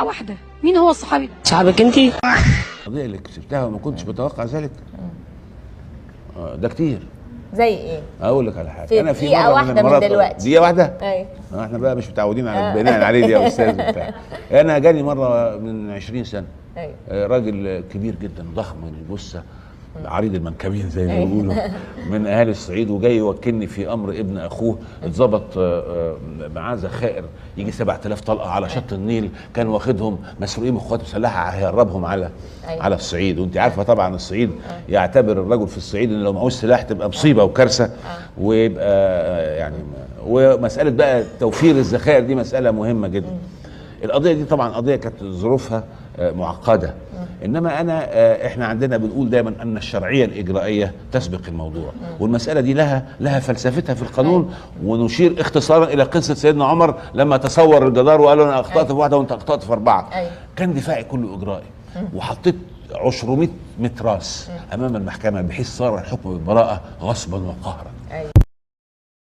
بقعة واحدة. مين هو الصحابي ده؟ صاحبك انت؟ القضيه اللي كسبتها وما كنتش متوقع ذلك ده كتير. زي ايه؟ اقول لك على حاجه، انا في دقيقة مره واحدة من المرات، من دلوقتي. دقيقه واحده. ايوه احنا بقى مش متعودين على البناء عليه دي يا استاذ وبتاع. انا جاني مره من 20 سنه راجل كبير جدا ضخم الجثه عريض المنكبين زي ما بيقولوا من اهالي الصعيد، وجاي يوكلني في امر ابن اخوه اتظبط معاه ذخائر يجي 7000 طلقه على شط النيل، كان واخدهم مسروقين من قوات مسلحه هيهربهم على الصعيد. وانت عارفه طبعا الصعيد يعتبر الرجل في الصعيد ان لو معهوش سلاح تبقى مصيبه وكارثه، ويبقى يعني ومساله بقى توفير الذخائر دي مساله مهمه جدا. القضيه دي طبعا قضيه كانت ظروفها معقده، انما احنا عندنا بنقول دايما ان الشرعيه الاجرائيه تسبق الموضوع، والمساله دي لها فلسفتها في القانون. ونشير اختصارا الى قصه سيدنا عمر لما تصور الجدار وقال له انا اخطات في واحده وانت اخطات في 4. كان دفاعي كله اجرائي، وحطيت 200 متراس امام المحكمه بحيث صار الحكم بالبراءه غصبا وقهرا.